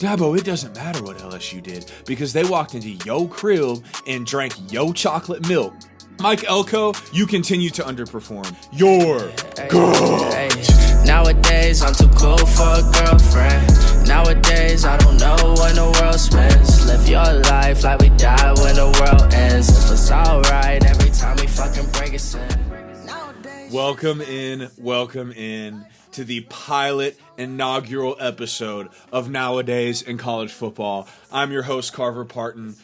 Dabo, it doesn't matter what LSU did because they walked into yo crib and drank yo chocolate milk. Mike Elko, you continue to underperform. You're good. Nowadays, I'm too cool for a girlfriend. Nowadays, I don't know when the world spins. Live your life like we die when the world ends. If it's alright every time we fucking break a sin. Welcome in to the pilot inaugural episode of Nowadays in College Football. I'm your host, Carver Partin,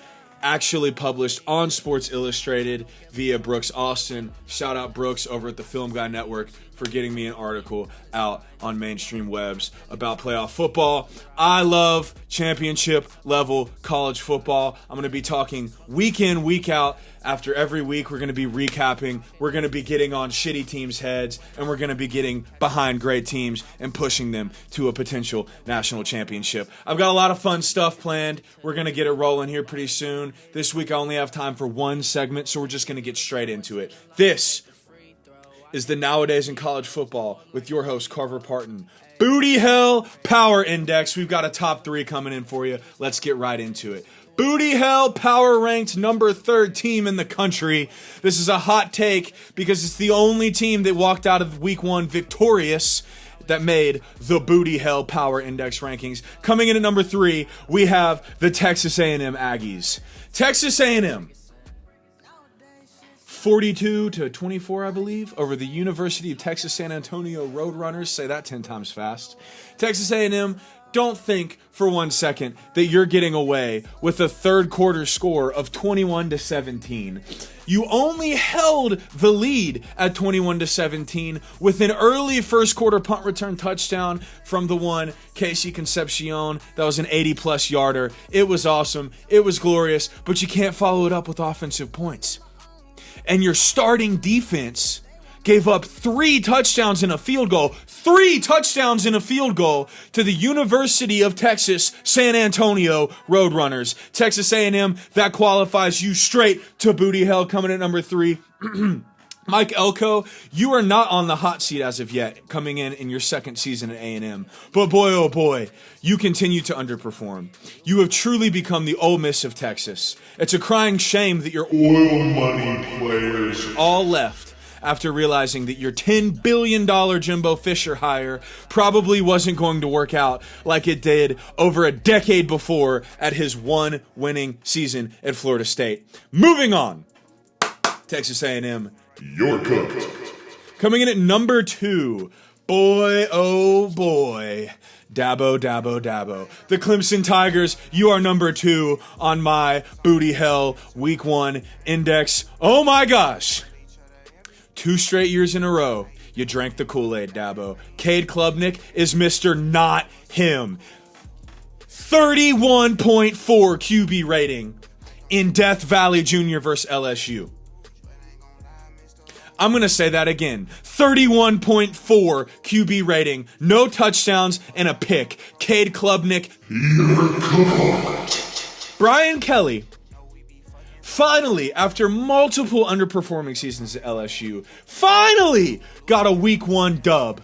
actually published on Sports Illustrated via Brooks Austin. Shout out Brooks over at the Film Guy Network for getting me an article out on mainstream webs about playoff football. I love championship level college football. I'm going to be talking week in, week out. After every week, we're going to be recapping. We're going to be getting on shitty teams' heads, and we're going to be getting behind great teams and pushing them to a potential national championship. I've got a lot of fun stuff planned. We're going to get it rolling here pretty soon. This week, I only have time for one segment, so we're just going to get straight into it. This is the Nowadays in College Football with your host, Carver Partin. Booty Hell Power Index. We've got a top 3 coming in for you. Let's get right into it. Booty Hell Power ranked number 3rd team in the country. This is a hot take because it's the only team that walked out of week 1 victorious that made the Booty Hell Power Index rankings. Coming in at number 3, we have the Texas A&M Aggies. Texas A&M, 42-24, I believe, over the University of Texas San Antonio Roadrunners. Say that 10 times fast. Texas A&M, don't think for one second that you're getting away with a third quarter score of 21-17. You only held the lead at 21-17 with an early first quarter punt return touchdown from the one Casey Concepcion. That was an 80-plus yarder. It was awesome. It was glorious, but you can't follow it up with offensive points. And your starting defense gave up 3 touchdowns and a field goal. 3 touchdowns and a field goal to the University of Texas San Antonio Roadrunners. Texas A&M, that qualifies you straight to Booty Hell. Coming at number 3. Mike Elko, you are not on the hot seat as of yet, coming in your second season at A&M. But boy, oh boy, you continue to underperform. You have truly become the Ole Miss of Texas. It's a crying shame that your oil money players all left after realizing that your $10 billion Jimbo Fisher hire probably wasn't going to work out like it did over a decade before at his one winning season at Florida State. Moving on, Texas A&M, you're cooked. Coming in at number 2, boy, oh boy, Dabo. The Clemson Tigers, you are number 2 on my Booty Hell Week 1 index. Oh my gosh. 2 straight years in a row, you drank the Kool-Aid, Dabo. Cade Klubnik is Mr. Not Him. 31.4 QB rating in Death Valley Jr. versus LSU. I'm going to say that again. 31.4 QB rating, no touchdowns, and a pick. Cade Klubnik, you're cooked. Brian Kelly, finally, after multiple underperforming seasons at LSU, finally got a week 1 dub.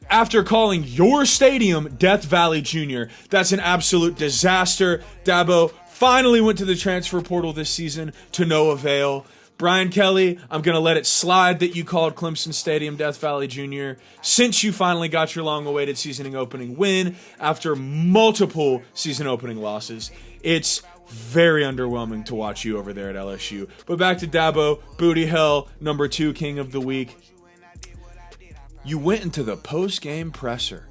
After calling your stadium Death Valley Jr. That's an absolute disaster. Dabo finally went to the transfer portal this season to no avail. Brian Kelly, I'm going to let it slide that you called Clemson Stadium Death Valley Jr. since you finally got your long-awaited season opening win after multiple season opening losses. It's very underwhelming to watch you over there at LSU. But back to Dabo, Booty Hell, number 2 king of the week. You went into the post-game presser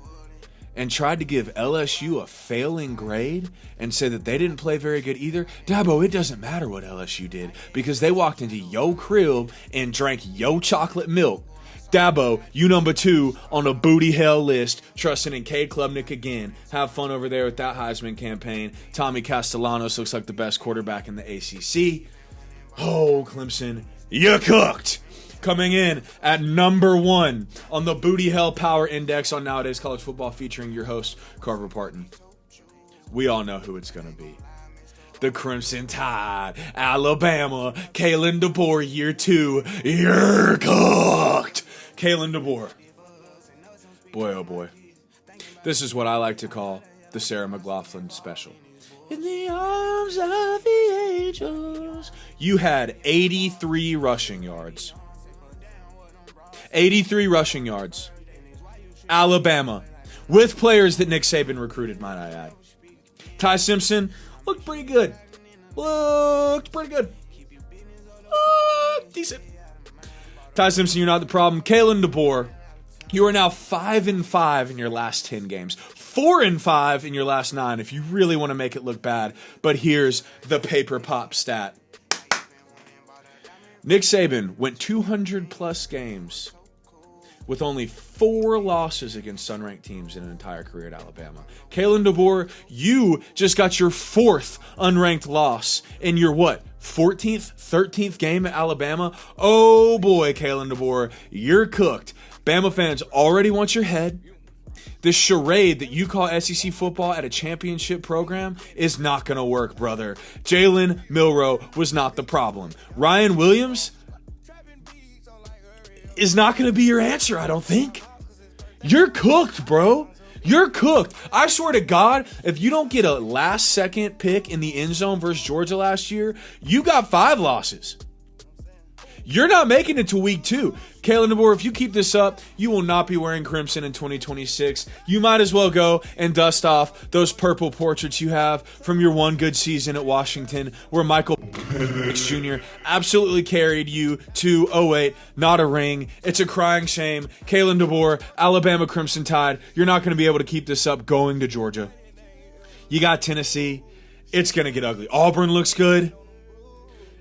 and tried to give LSU a failing grade and say that they didn't play very good either. Dabo, it doesn't matter what LSU did because they walked into yo crib and drank yo chocolate milk. Dabo, you number 2 on a Booty Hell list, trusting in Cade Klubnik again. Have fun over there with that Heisman campaign. Tommy Castellanos looks like the best quarterback in the ACC. Oh, Clemson, you cooked. Coming in at number 1 on the Booty Hell Power Index on Nowadays College Football, featuring your host, Carver Partin. We all know who it's going to be. The Crimson Tide, Alabama, Kalen DeBoer, year 2. You're cooked. Kalen DeBoer. Boy, oh boy. This is what I like to call the Sarah McLachlan special. In the arms of the angels. You had 83 rushing yards. 83 rushing yards. Alabama. With players that Nick Saban recruited, might I add. Ty Simpson looked pretty good. Decent. Ty Simpson, you're not the problem. Kalen DeBoer, you are now 5-5 in your last 10 games. 4-5 in your last 9 if you really want to make it look bad. But here's the paper pop stat. Nick Saban went 200-plus games with only 4 losses against unranked teams in an entire career at Alabama. Kalen DeBoer, you just got your 4th unranked loss in your, 14th, 13th game at Alabama? Oh boy, Kalen DeBoer, you're cooked. Bama fans already want your head. This charade that you call SEC football at a championship program is not going to work, brother. Jalen Milroe was not the problem. Ryan Williams is not going to be your answer, I don't think. You're cooked, bro. You're cooked. I swear to God, if you don't get a last-second pick in the end zone versus Georgia last year, you got 5 losses. You're not making it to week 2. Kalen DeBoer, if you keep this up, you will not be wearing crimson in 2026. You might as well go and dust off those purple portraits you have from your one good season at Washington, where Michael Jr. absolutely carried you to 08, not a ring. It's a crying shame. Kalen DeBoer, Alabama Crimson Tide, you're not going to be able to keep this up going to Georgia. You got Tennessee. It's going to get ugly. Auburn looks good.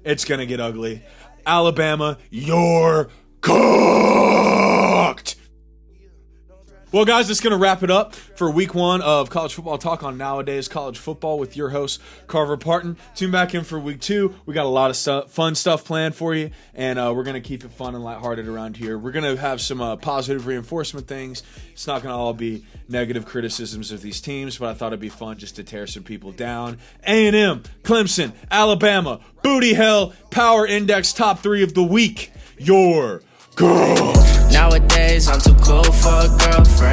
It's going to get ugly. Alabama, you're cooked! Well, guys, that's going to wrap it up for week 1 of College Football Talk on Nowadays College Football with your host, Carver Partin. Tune back in for week 2. We got a lot of fun stuff planned for you, and we're going to keep it fun and lighthearted around here. We're going to have some positive reinforcement things. It's not going to all be negative criticisms of these teams, but I thought it'd be fun just to tear some people down. A&M, Clemson, Alabama, Booty Hell, Power Index top 3 of the week. Your girl. Nowadays I'm too cool for a girlfriend.